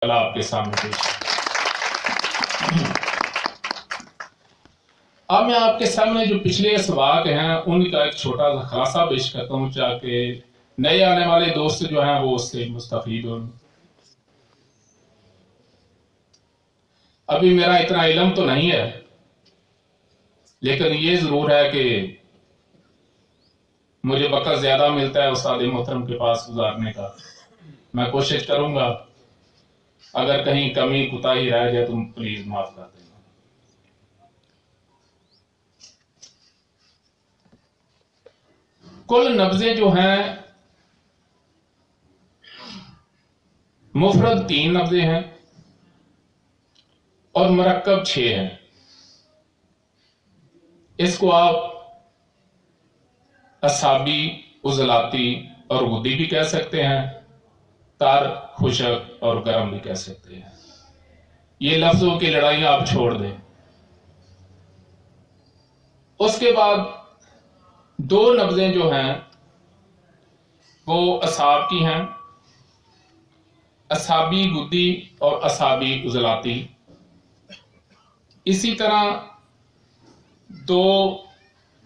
آپ کے سامنے پیش اب میں آپ کے سامنے جو پچھلے اسباق ہیں ان کا ایک چھوٹا سا خلاصہ پیش کرتا ہوں تاکہ نئے آنے والے دوست جو ہیں وہ اس سے مستفید ہوں۔ ابھی میرا اتنا علم تو نہیں ہے، لیکن یہ ضرور ہے کہ مجھے وقت زیادہ ملتا ہے استاد محترم کے پاس گزارنے کا۔ میں کوشش کروں گا، اگر کہیں کمی کوتاہی رہ جائے تو پلیز معاف کر دینا۔ کل نبضیں جو ہیں مفرد 3 نبضیں ہیں اور مرکب 6 ہیں۔ اس کو آپ اعصابی، عضلاتی اور غدی بھی کہہ سکتے ہیں، تار، خشک اور گرم بھی کہہ سکتے ہیں۔ یہ لفظوں کی لڑائیاں آپ چھوڑ دیں۔ اس کے بعد 2 نبضیں جو ہیں وہ اعصاب کی ہیں، اعصابی غدی اور اعصابی عضلاتی۔ اسی طرح 2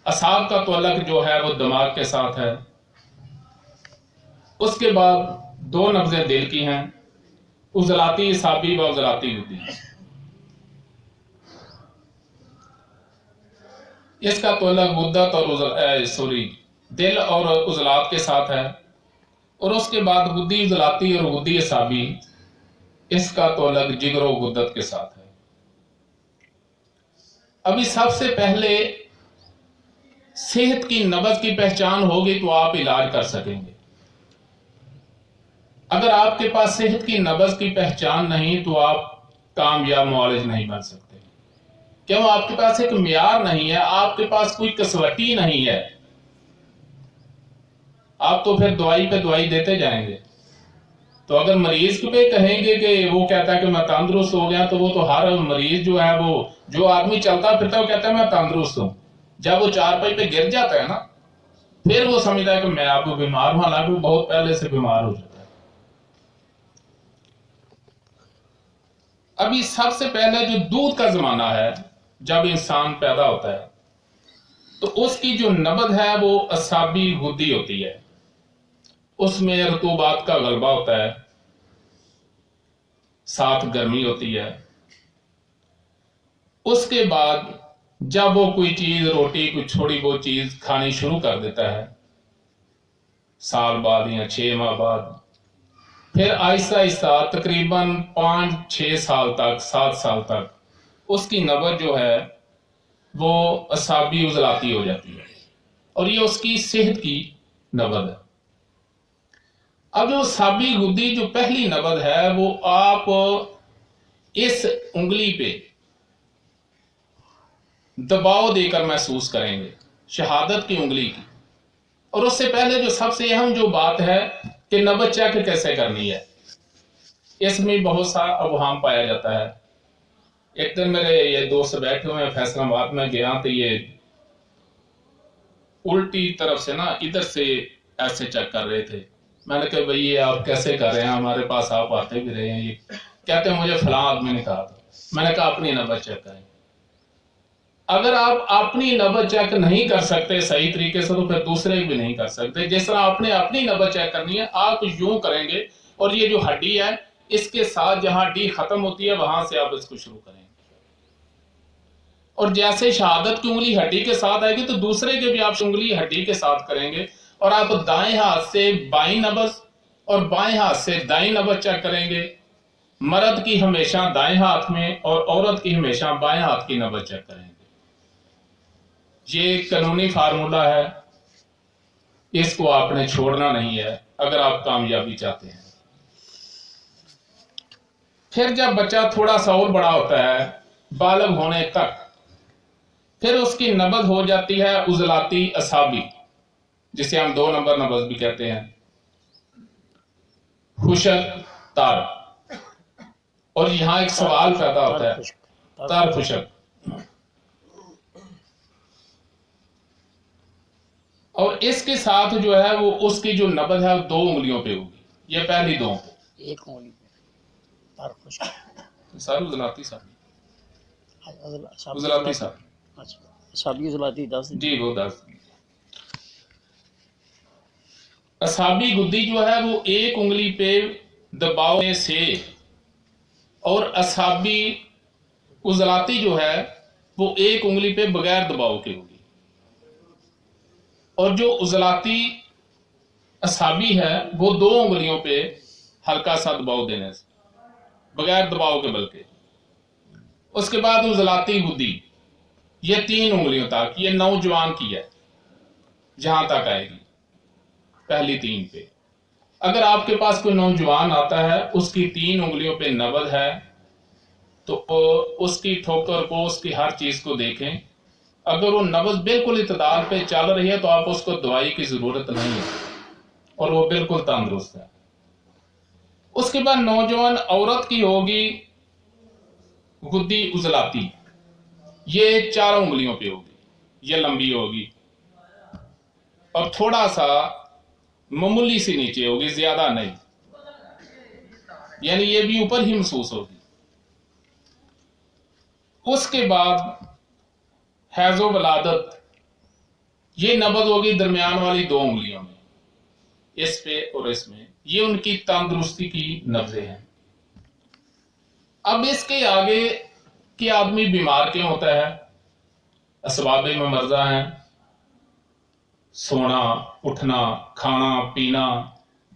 اعصاب کا تعلق جو ہے وہ دماغ کے ساتھ ہے۔ اس کے بعد 2 نبضیں دل کی ہیں، عضلاتی اعصابی و عضلاتی غدی۔ اس کا تعلق غدت اور دل اور عضلات کے ساتھ ہے، اور اس کے بعد غدی عضلاتی اور غدی اعصابی، اس کا تعلق جگر و غدت کے ساتھ ہے۔ ابھی سب سے پہلے صحت کی نبض کی پہچان ہوگی تو آپ علاج کر سکیں گے۔ اگر آپ کے پاس صحت کی نبض کی پہچان نہیں تو آپ کامیاب معالج نہیں بن سکتے، کیوں؟ آپ کے پاس ایک معیار نہیں ہے، آپ کے پاس کوئی کسوٹی نہیں ہے۔ آپ تو پھر دوائی پہ دوائی دیتے جائیں گے۔ تو اگر مریض پہ کہیں گے کہ وہ کہتا ہے کہ میں تندرست ہو گیا، تو وہ تو ہر مریض جو ہے، وہ جو آدمی چلتا پھرتا وہ کہتا ہے میں تندرست ہوں۔ جب وہ چارپائی پہ گر جاتا ہے نا، پھر وہ سمجھتا ہے کہ میں اب بیمار ہوں، حالانکہ وہ بہت پہلے سے بیمار ہو جاتا ہے۔ ابھی سب سے پہلے جو دودھ کا زمانہ ہے، جب انسان پیدا ہوتا ہے تو اس کی جو نبض ہے وہ اعصابی غدی ہوتی ہے۔ اس میں رطوبات کا غلبہ ہوتا ہے، ساتھ گرمی ہوتی ہے۔ اس کے بعد جب وہ کوئی چیز، روٹی، کوئی چھوڑی وہ چیز کھانی شروع کر دیتا ہے، سال بعد یا 6 ماہ بعد، پھر آہستہ آہستہ تقریباً 5-6 سال تک، 7 سال تک اس کی نبض جو ہے وہ اعصابی عضلاتی ہو جاتی ہے، اور یہ اس کی صحت کی نبض ہے۔ اب جو اعصابی غدی جو پہلی نبض ہے وہ آپ اس انگلی پہ دباؤ دے کر محسوس کریں گے، شہادت کی انگلی کی۔ اور اس سے پہلے جو سب سے اہم جو بات ہے کہ نبض چیک کیسے کرنی ہے، اس میں بہت سا ابہام پایا جاتا ہے۔ ایک دن میرے یہ دوست بیٹھے ہوئے ہیں فیصل آباد میں، گیا تو یہ الٹی طرف سے نا ادھر سے ایسے چیک کر رہے تھے۔ میں نے کہا بھئی یہ آپ کیسے کر رہے ہیں، ہمارے پاس آپ آتے بھی رہے ہیں۔ یہ کہتے ہیں مجھے فلاں آدمی نے کہا تھا۔ میں نے کہا اپنی نبض چیک کریں۔ اگر آپ اپنی نبض چیک نہیں کر سکتے صحیح طریقے سے تو پھر دوسرے بھی نہیں کر سکتے۔ جس طرح آپ نے اپنی نبض چیک کرنی ہے، آپ یوں کریں گے، اور یہ جو ہڈی ہے اس کے ساتھ جہاں ہڈی ختم ہوتی ہے وہاں سے آپ اس کو شروع کریں گے، اور جیسے شہادت کی انگلی ہڈی کے ساتھ آئے گی تو دوسرے کے بھی آپ انگلی ہڈی کے ساتھ کریں گے، اور آپ دائیں ہاتھ سے بائیں نبض اور بائیں ہاتھ سے دائیں نبض چیک کریں گے۔ مرد کی ہمیشہ دائیں ہاتھ میں اور عورت کی ہمیشہ بائیں ہاتھ کی نبض چیک کریں گے۔ یہ قانونی فارمولہ ہے، اس کو آپ نے چھوڑنا نہیں ہے اگر آپ کامیابی چاہتے ہیں۔ پھر جب بچہ تھوڑا سا اور بڑا ہوتا ہے، بالغ ہونے تک، پھر اس کی نبض ہو جاتی ہے عضلاتی اعصابی، جسے ہم 2 نمبر نبض بھی کہتے ہیں، خشک، تار۔ اور یہاں ایک سوال پیدا ہوتا ہے، تار خشک، اور اس کے ساتھ جو ہے وہ اس کی جو نبض ہے 2 انگلیوں پہ ہوگی، یہ پہلی 2 پہ، ایک انگلی پہ۔ سر عضلاتی صاحب، عضلاتی صاحب، اصابی عضلاتی 10 جی وہ 10۔ اصابی گدی جو ہے وہ ایک انگلی پہ دباؤ سے، اور اصابی عضلاتی جو ہے وہ ایک انگلی پہ بغیر دباؤ کے ہوگی، اور جو عضلاتی اصابی ہے وہ 2 انگلیوں پہ ہلکا سا دباؤ دینے سے، بغیر دباؤ کے بلکہ۔ اس کے بعد عضلاتی گدی، یہ 3 انگلیوں تک، یہ نوجوان کی ہے، جہاں تک آئے گی پہلی 3 پہ۔ اگر آپ کے پاس کوئی نوجوان آتا ہے، اس کی 3 انگلیوں پہ نبض ہے، تو اس کی ٹھوکر کو، اس کی ہر چیز کو دیکھیں، اگر وہ نبض بالکل اعتدال پہ چل رہی ہے تو آپ اس کو دوائی کی ضرورت نہیں ہے، اور وہ بالکل تندرست ہے۔ اس کے بعد نوجوان عورت کی ہوگی گدی عضلاتی، یہ 4 انگلیوں پہ ہوگی، یہ لمبی ہوگی اور تھوڑا سا معمولی سی نیچے ہوگی، زیادہ نہیں، یعنی یہ بھی اوپر ہی محسوس ہوگی۔ اس کے بعد حیض و ولادت، یہ نبض ہوگی درمیان والی 2 انگلیوں میں، اس پہ اور اس میں، یہ ان کی تندرستی کی نبضیں ہیں۔ اب اس کے آگے کہ آدمی بیمار کیوں ہوتا ہے، اسباب ممرضہ ہیں، سونا، اٹھنا، کھانا پینا،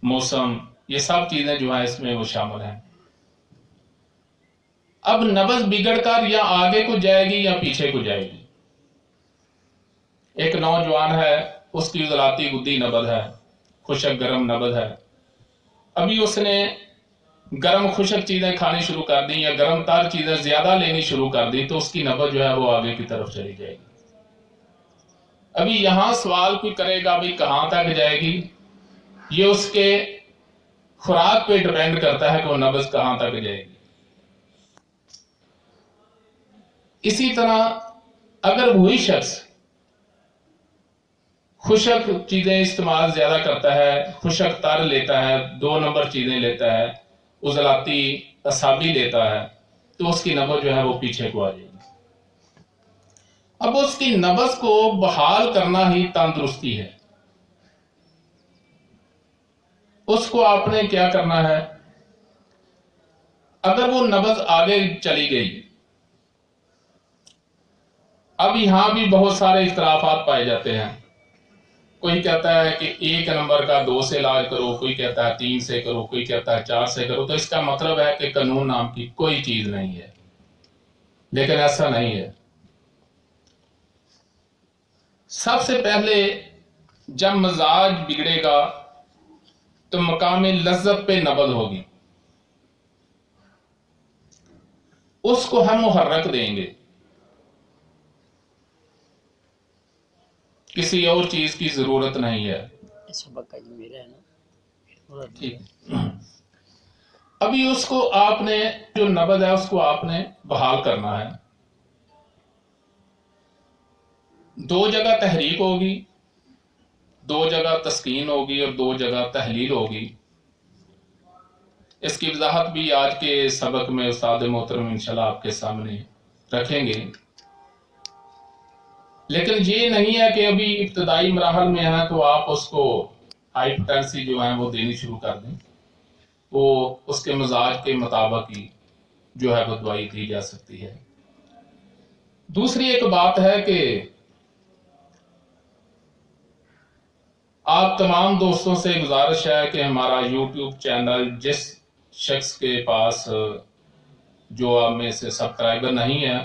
موسم، یہ سب چیزیں جو ہیں اس میں وہ شامل ہیں۔ اب نبض بگڑ کر یا آگے کو جائے گی یا پیچھے کو جائے گی۔ ایک نوجوان ہے، اس کی عضلاتی گدی نبض ہے، خشک گرم نبض ہے، ابھی اس نے گرم خشک چیزیں کھانی شروع کر دی یا گرم تر چیزیں زیادہ لینی شروع کر دی، تو اس کی نبض جو ہے وہ آگے کی طرف چلی جائے گی۔ ابھی یہاں سوال کوئی کرے گا بھی کہاں تک جائے گی، یہ اس کے خوراک پہ ڈیپینڈ کرتا ہے کہ وہ نبض کہاں تک جائے گی۔ اسی طرح اگر وہی شخص خشک چیزیں استعمال زیادہ کرتا ہے، خشک تر لیتا ہے، 2 نمبر چیزیں لیتا ہے، عضلاتی اصابی لیتا ہے، تو اس کی نبض جو ہے وہ پیچھے کو آ جائے گی۔ اب اس کی نبض کو بحال کرنا ہی تندرستی ہے۔ اس کو آپ نے کیا کرنا ہے، اگر وہ نبض آگے چلی گئی، اب یہاں بھی بہت سارے اختلافات پائے جاتے ہیں، کوئی کہتا ہے کہ 1 نمبر کا 2 سے علاج کرو، کوئی کہتا ہے 3 سے کرو، کوئی کہتا ہے 4 سے کرو، تو اس کا مطلب ہے کہ قانون نام کی کوئی چیز نہیں ہے، لیکن ایسا نہیں ہے۔ سب سے پہلے جب مزاج بگڑے گا تو مقام لذت پہ نبض ہوگی، اس کو ہم محرک دیں گے، کسی اور چیز کی ضرورت نہیں ہے۔ ٹھیک، ابھی اس کو آپ نے جو نبض ہے اس کو آپ نے بحال کرنا ہے۔ 2 جگہ تحریک ہوگی، 2 جگہ تسکین ہوگی اور 2 جگہ تحلیل ہوگی۔ اس کی وضاحت بھی آج کے سبق میں استاد محترم انشاءاللہ آپ کے سامنے رکھیں گے، لیکن یہ نہیں ہے کہ ابھی ابتدائی مراحل میں ہے تو آپ اس کو ہائپوٹینسی جو ہے وہ دینی شروع کر دیں، وہ اس کے مزاج کے مطابق ہی جو ہے وہ دوائی دی جا سکتی ہے۔ دوسری ایک بات ہے کہ آپ تمام دوستوں سے گزارش ہے کہ ہمارا یوٹیوب چینل جس شخص کے پاس جو آپ میں سے سبسکرائبر نہیں ہے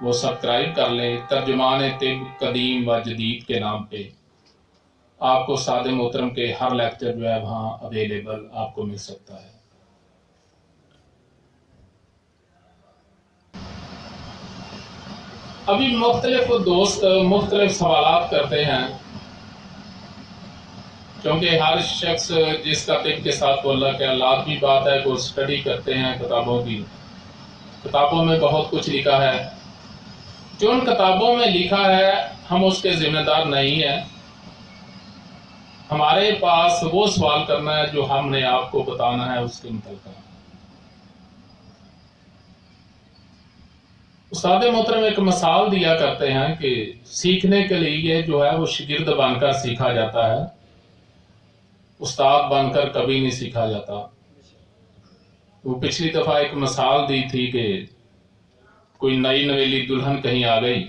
وہ سبسکرائب کر لیں۔ ترجمان طب قدیم و جدید کے نام پہ آپ کو استاد محترم کے ہر لیکچر جو ہے وہاں اویلیبل آپ کو مل سکتا ہے۔ ابھی مختلف دوست مختلف سوالات کرتے ہیں، کیونکہ ہر شخص جس کا طب کے ساتھ تعلق ہے، لازمی بات ہے کہ وہ اسٹڈی کرتے ہیں کتابوں کی، کتابوں میں بہت کچھ لکھا ہے، جو ان کتابوں میں لکھا ہے ہم اس کے ذمہ دار نہیں ہیں، ہمارے پاس وہ سوال کرنا ہے جو ہم نے آپ کو بتانا ہے اس کے متعلق۔ استاد محترم ایک مثال دیا کرتے ہیں کہ سیکھنے کے لیے جو ہے وہ شاگرد بن کر سیکھا جاتا ہے، استاد بن کر کبھی نہیں سیکھا جاتا۔ وہ پچھلی دفعہ ایک مثال دی تھی کہ کوئی نئی نویلی دلہن کہیں آ گئی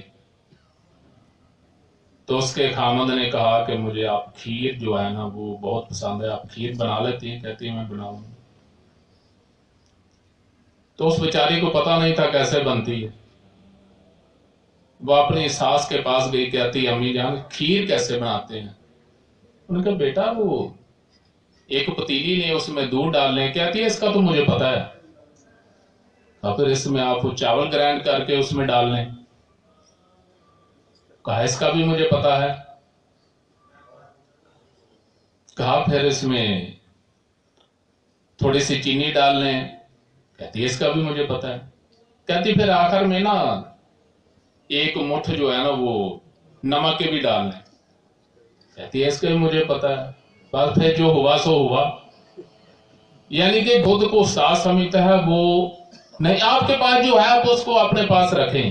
تو اس کے خامند نے کہا کہ مجھے آپ کھیر جو ہے نا وہ بہت پسند ہے، آپ کھیر بنا لیتی ہیں؟ کہتی ہیں میں بناؤں۔ تو اس بیچاری کو پتہ نہیں تھا کیسے بنتی ہے، وہ اپنی ساس کے پاس گئی، کہتی امی جان کھیر کیسے بناتے ہیں؟ انہوں نے کہا بیٹا وہ ایک پتیلی نے اس میں دودھ ڈالنے، کہتی ہے اس کا تو مجھے پتہ ہے، اور پھر اس میں آپ وہ چاول گرائنڈ کر کے اس میں ڈال لیں، کہا اس کا بھی مجھے پتہ ہے، کہا پھر اس میں تھوڑی سی چینی ڈال لیں، کہتی ہے اس کا بھی مجھے پتہ ہے، کہتی پھر آخر میں نا ایک مٹھ جو ہے نا وہ نمک کے بھی ڈال لیں، کہتی ہے اس کا بھی مجھے پتہ ہے۔ بس پھر جو ہوا سو ہوا، یعنی کہ خود کو استاد سمجھتا ہے وہ نہیں، آپ کے پاس جو ہے آپ اس کو اپنے پاس رکھیں،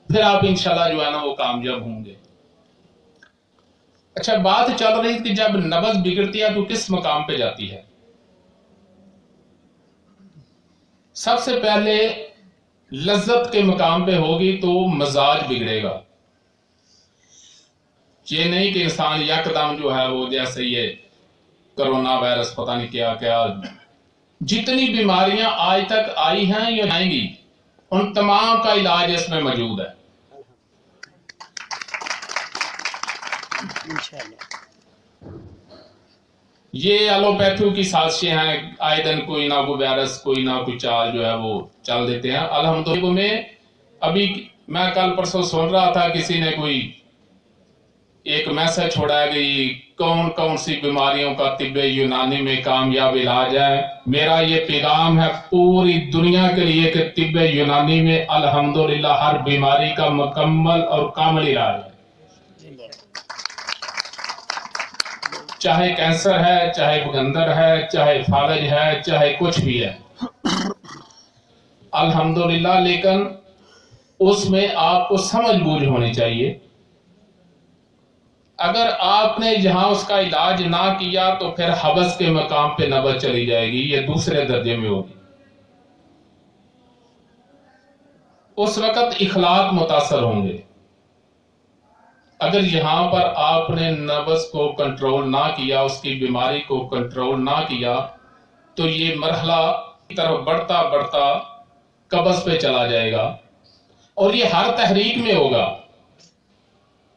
پھر آپ انشاءاللہ جو ہے نا وہ کامیاب ہوں گے۔ اچھا بات چل رہی کہ جب نبض بگڑتی ہے تو کس مقام پہ جاتی ہے؟ سب سے پہلے لذت کے مقام پہ ہوگی تو مزاج بگڑے گا۔ یہ نہیں کہ انسان یکدم جو ہے وہ جیسے یہ کرونا وائرس پتہ نہیں کیا کیا، جتنی بیماریاں آج تک آئی ہیں یا آئیں گی ان تمام کا علاج اس میں موجود ہے۔ یہ ایلوپیتھو کی سازشیں ہیں، آئے دن کوئی نہ کوئی وائرس کوئی نہ کوئی چال جو ہے وہ چل دیتے ہیں۔ الحمدللہ میں ابھی میں کل پرسوں سن رہا تھا کسی نے کوئی ایک میسج چھوڑا ہے کہ کون کون سی بیماریوں کا طب یونانی میں کامیاب علاج ہے۔ میرا یہ پیغام ہے پوری دنیا کے لیے کہ طب یونانی میں الحمدللہ ہر بیماری کا مکمل اور کامل علاج ہے، چاہے کینسر ہے، چاہے بگندر ہے، چاہے فالج ہے، چاہے کچھ بھی ہے الحمدللہ۔ لیکن اس میں آپ کو سمجھ بوجھ ہونی چاہیے۔ اگر آپ نے یہاں اس کا علاج نہ کیا تو پھر حبس کے مقام پہ نبض چلی جائے گی، یہ دوسرے درجے میں ہوگی۔ اس وقت اخلاق متاثر ہوں گے۔ اگر یہاں پر آپ نے نبض کو کنٹرول نہ کیا، اس کی بیماری کو کنٹرول نہ کیا تو یہ مرحلہ کی طرف بڑھتا بڑھتا قبض پہ چلا جائے گا، اور یہ ہر تحریک میں ہوگا۔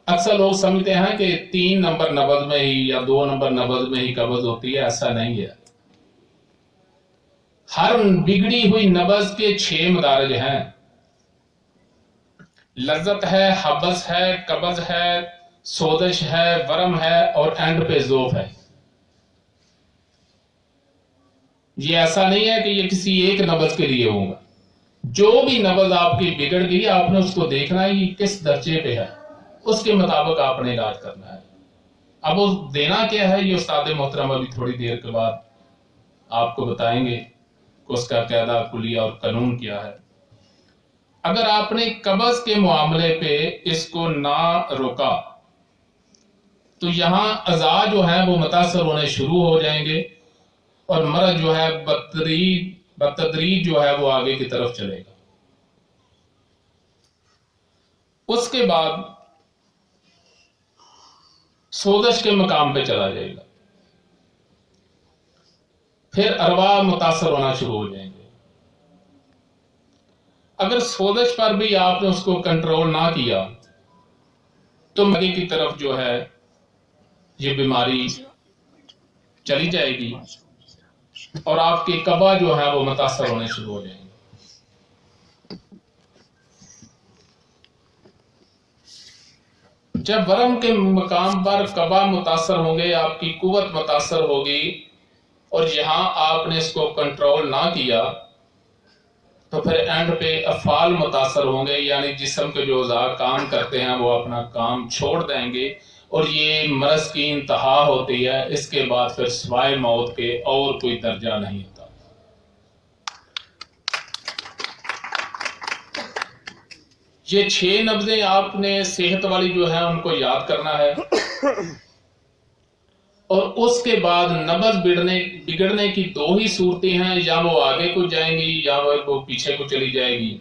اکثر لوگ سمجھتے ہیں کہ 3 نمبر نبض میں ہی یا 2 نمبر نبض میں ہی قبض ہوتی ہے، ایسا نہیں ہے۔ ہر بگڑی ہوئی نبض کے 6 مدارج ہیں، لذت ہے، حبس ہے، قبض ہے، سوزش ہے، ورم ہے اور اینڈ پہ ذوف ہے۔ یہ ایسا نہیں ہے کہ یہ کسی ایک نبض کے لیے ہوگا۔ جو بھی نبض آپ کی بگڑ گئی آپ نے اس کو دیکھنا ہے کہ کس درجے پہ ہے، اس کے مطابق آپ نے علاج کرنا ہے۔ اب وہ دینا کیا ہے یہ استاد محترم ابھی تھوڑی دیر کے بعد آپ کو بتائیں گے کہ اس کا قاعدہ کلیہ اور قانون کیا ہے۔ اگر آپ نے قبض کے معاملے پہ اس کو نہ روکا تو یہاں اعضاء جو ہیں وہ متاثر ہونے شروع ہو جائیں گے اور مرض جو ہے بتدریج جو ہے وہ آگے کی طرف چلے گا۔ اس کے بعد سوزش کے مقام پہ چلا جائے گا، پھر ارواح متاثر ہونا شروع ہو جائیں گے۔ اگر سوزش پر بھی آپ نے اس کو کنٹرول نہ کیا تو آگے کی طرف جو ہے یہ بیماری چلی جائے گی اور آپ کی قبا جو ہے وہ متاثر ہونے شروع ہو جائیں گے۔ جب ورم کے مقام پر قبا متاثر ہوں گے، آپ کی قوت متاثر ہوگی اور یہاں آپ نے اس کو کنٹرول نہ کیا تو پھر اینڈ پہ افعال متاثر ہوں گے، یعنی جسم کے جو اعضاء کام کرتے ہیں وہ اپنا کام چھوڑ دیں گے اور یہ مرض کی انتہا ہوتی ہے۔ اس کے بعد پھر سوائے موت کے اور کوئی درجہ نہیں ہوتا۔ یہ 6 نبضیں آپ نے صحت والی جو ہے ان کو یاد کرنا ہے، اور اس کے بعد نبض بگڑنے کی 2 ہی صورتیں ہیں، یا وہ آگے کو جائیں گی یا وہ پیچھے کو چلی جائے گی۔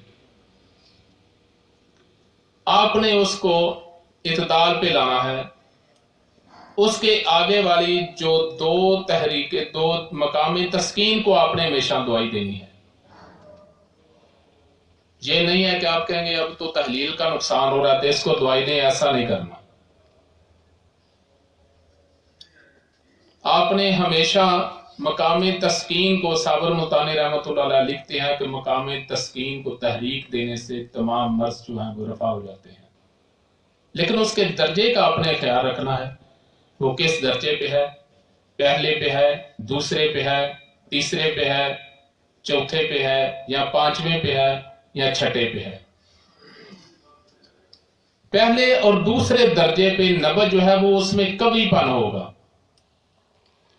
آپ نے اس کو اعتدال پہ لانا ہے۔ اس کے آگے والی جو 2 مقام تسکین کو آپ نے ہمیشہ دعائی دینی ہے۔ یہ نہیں ہے کہ آپ کہیں گے اب تو تحلیل کا نقصان ہو رہا ہے اس کو دعائی دیں، ایسا نہیں کرنا۔ آپ نے ہمیشہ مقام تسکین کو، صابر متانی رحمۃ اللہ علیہ لکھتے ہیں کہ مقام تسکین کو تحریک دینے سے تمام مرض جو ہیں وہ رفع ہو جاتے ہیں، لیکن اس کے درجے کا آپ نے خیال رکھنا ہے، وہ کس درجے پہ ہے، پہلے پہ ہے، دوسرے پہ ہے، تیسرے پہ ہے، چوتھے پہ ہے، یا 5ویں پہ ہے، یا 6ٹھے پہ ہے۔ پہلے اور دوسرے درجے پہ نبض جو ہے وہ اس میں کبھی پن ہوگا،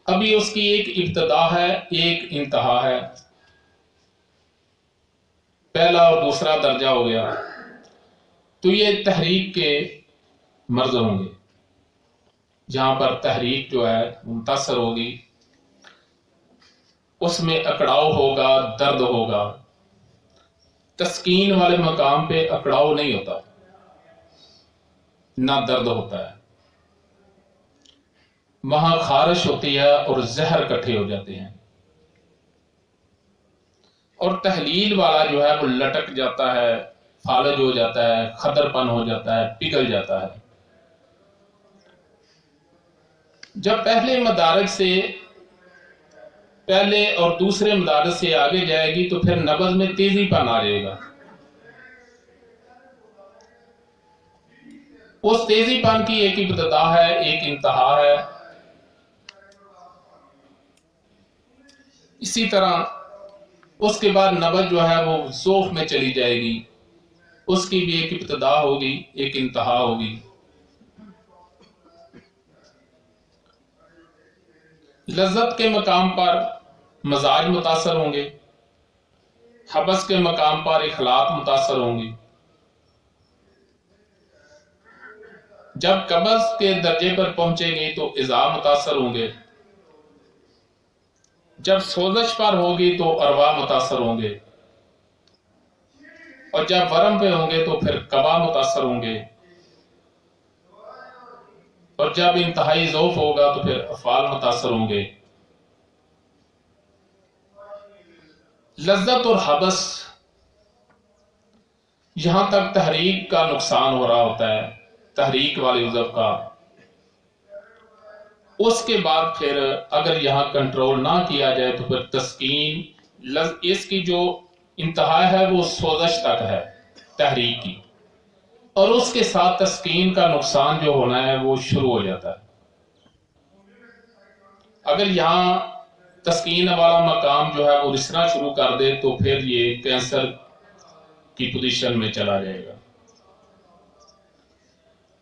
ابھی اس کی ایک ابتدا ہے، ایک انتہا ہے۔ پہلا اور دوسرا درجہ ہو گیا تو یہ تحریک کے مرض ہوں گے، جہاں پر تحریک جو ہے متاثر ہوگی، اس میں اکڑاؤ ہوگا، درد ہوگا۔ تسکین والے مقام پہ اکڑاؤ نہیں ہوتا، نہ درد ہوتا ہے، وہاں خارش ہوتی ہے اور زہر اکٹھے ہو جاتے ہیں، اور تحلیل والا جو ہے وہ لٹک جاتا ہے، فالج ہو جاتا ہے، خدر پن ہو جاتا ہے، پگھل جاتا ہے۔ جب پہلے اور دوسرے مدارج سے آگے جائے گی تو پھر نبض میں تیزی پن آ جائے گا۔ اس تیزی پن کی ایک ابتدا ہے، ایک انتہا ہے۔ اسی طرح اس کے بعد نبض جو ہے وہ ذوق میں چلی جائے گی، اس کی بھی ایک ابتدا ہوگی، ایک انتہا ہوگی۔ لذت کے مقام پر مزاج متاثر ہوں گے، حبس کے مقام پر اخلاق متاثر ہوں گی۔ جب قبض کے درجے پر پہنچے گی تو اعضاء متاثر ہوں گے، جب سوزش پر ہوگی تو ارواح متاثر ہوں گے، اور جب ورم پہ ہوں گے تو پھر قبا متاثر ہوں گے، اور جب انتہائی ضعف ہوگا تو پھر افعال متاثر ہوں گے۔ لذت اور حبس، یہاں تک تحریک کا نقصان ہو رہا ہوتا ہے، تحریک والے عضو کا۔ اس کے بعد پھر اگر یہاں کنٹرول نہ کیا جائے تو پھر تسکین، اس کی جو انتہا ہے وہ سوزش تک ہے تحریک کی، اور اس کے ساتھ تسکین کا نقصان جو ہونا ہے وہ شروع ہو جاتا ہے۔ اگر یہاں تسکین والا مقام جو ہے وہ رسنا شروع کر دے تو پھر یہ کینسر کی پوزیشن میں چلا جائے گا،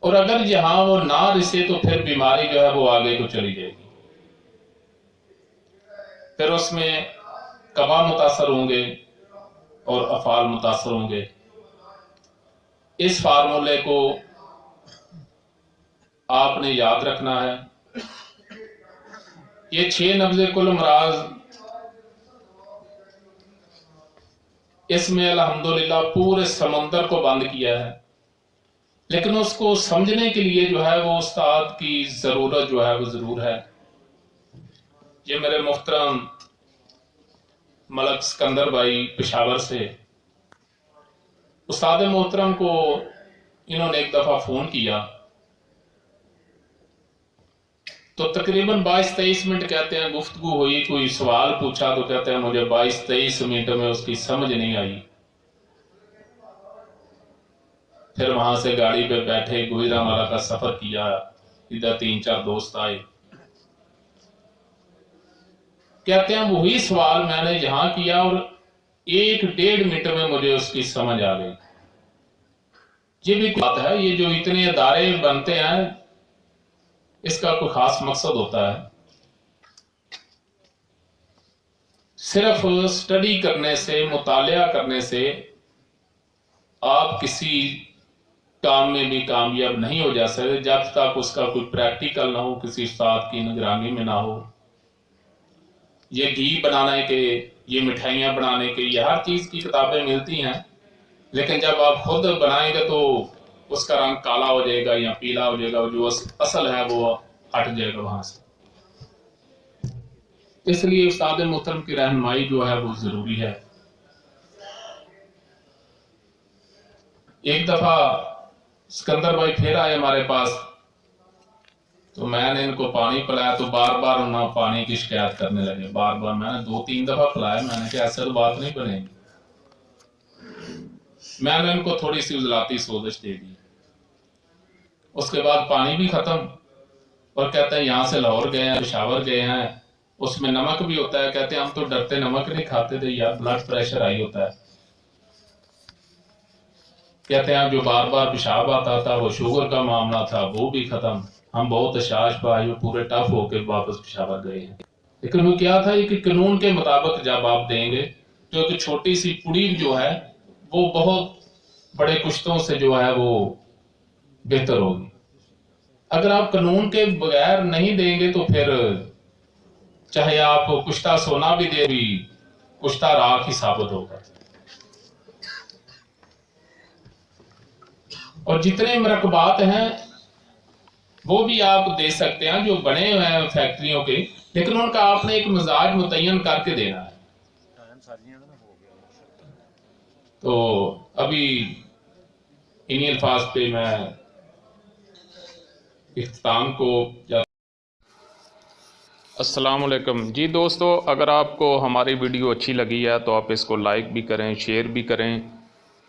اور اگر یہاں وہ نہ رسے تو پھر بیماری جو ہے وہ آگے کو چلی جائے گی، پھر اس میں قبا متاثر ہوں گے اور افعال متاثر ہوں گے۔ اس فارمولے کو آپ نے یاد رکھنا ہے۔ یہ 6 نبض کل امراض، اس میں الحمدللہ پورے سمندر کو بند کیا ہے، لیکن اس کو سمجھنے کے لیے جو ہے وہ استاد کی ضرورت جو ہے وہ ضرور ہے۔ یہ میرے محترم ملک سکندر بھائی پشاور سے، استاد محترم کو انہوں نے ایک دفعہ فون کیا تو تقریباً 22-23 منٹ کہتے ہیں گفتگو ہوئی، کوئی سوال پوچھا تو کہتے ہیں مجھے 22-23 منٹ میں اس کی سمجھ نہیں آئی۔ پھر وہاں سے گاڑی پہ بیٹھے، گوجرانوالہ کا سفر کیا، ادھر 3-4 دوست آئے، کہتے ہیں وہی سوال میں نے یہاں کیا اور 1-1.5 منٹ میں مجھے اس کی سمجھ آ گئی۔ یہ بھی بات ہے، یہ جو اتنے ادارے بنتے ہیں اس کا کوئی خاص مقصد ہوتا ہے؟ صرف سٹڈی کرنے سے، مطالعہ کرنے سے آپ کسی کام میں بھی کامیاب نہیں ہو جا سکتے جب تک اس کا کوئی پریکٹیکل نہ ہو، کسی استاد کی نگرانی میں نہ ہو۔ یہ گھی بنانے کے، یہ مٹھائیاں بنانے کے، یہ ہر چیز کی کتابیں ملتی ہیں، لیکن جب آپ خود بنائیں گے تو اس کا رنگ کالا ہو جائے گا یا پیلا ہو جائے گا، جو اصل ہے وہ ہٹ جائے گا وہاں سے۔ اس لیے استاد محترم کی رہنمائی جو ہے وہ ضروری ہے۔ ایک دفعہ سکندر بھائی پھر آئے ہمارے پاس، تو میں نے ان کو پانی پلایا تو بار بار انہوں نے پانی کی شکایت کرنے لگے، بار بار میں نے 2-3 دفعہ پلایا، میں نے کہا ایسا تو بات نہیں بنے گی۔ میں نے ان کو تھوڑی سی عضلاتی سوزش دے دی، اس کے بعد پانی بھی ختم، اور کہتے ہیں یہاں سے لاہور گئے ہیں، پشاور گئے ہیں، اس میں نمک بھی ہوتا ہے، کہتے ہیں ہم تو ڈرتے نمک نہیں کھاتے تھے، یا بلڈ پریشر ہائی ہوتا ہے، کہتے ہیں جو بار بار پیشاب آتا تھا وہ شوگر کا معاملہ تھا، وہ بھی ختم، ہم بہت اشاش بھائی پورے ٹف ہو کے واپس پشاور گئے ہیں۔ لیکن وہ کیا تھا کہ قانون کے مطابق جب آپ دیں گے تو ایک چھوٹی سی پڑی جو ہے وہ بہت بڑے کشتوں سے جو ہے وہ بہتر ہوگی۔ اگر آپ قانون کے بغیر نہیں دیں گے تو پھر چاہے آپ کشتہ سونا بھی دے بھی کشتہ راکھ ہی ثابت ہوگا۔ اور جتنے مرکبات ہیں وہ بھی آپ دے سکتے ہیں جو بنے ہوئے ہیں فیکٹریوں کے، لیکن ان کا آپ نے ایک مزاج متعین کر کے دینا ہے۔ تو ابھی انہی الفاظ پہ میں اختتام کو السلام علیکم جی دوستو، اگر آپ کو ہماری ویڈیو اچھی لگی ہے تو آپ اس کو لائک بھی کریں، شیئر بھی کریں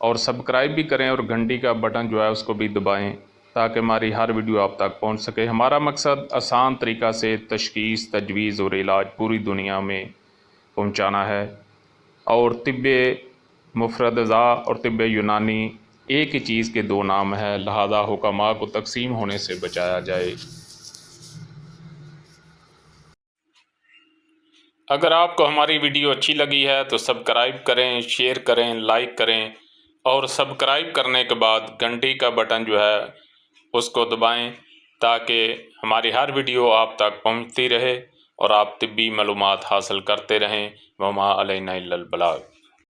اور سبسکرائب بھی کریں، اور گھنٹی کا بٹن جو ہے اس کو بھی دبائیں تاکہ ہماری ہر ویڈیو آپ تک پہنچ سکے۔ ہمارا مقصد آسان طریقہ سے تشخیص، تجویز اور علاج پوری دنیا میں پہنچانا ہے، اور طب مفرد ازا اور طب یونانی ایک ہی چیز کے دو نام ہیں، لہذا حکماء کو تقسیم ہونے سے بچایا جائے۔ اگر آپ کو ہماری ویڈیو اچھی لگی ہے تو سبسکرائب کریں، شیئر کریں، لائک کریں، اور سبسکرائب کرنے کے بعد گھنٹی کا بٹن جو ہے اس کو دبائیں تاکہ ہماری ہر ویڈیو آپ تک پہنچتی رہے اور آپ طبی معلومات حاصل کرتے رہیں۔ وما علینا الا البلاغ۔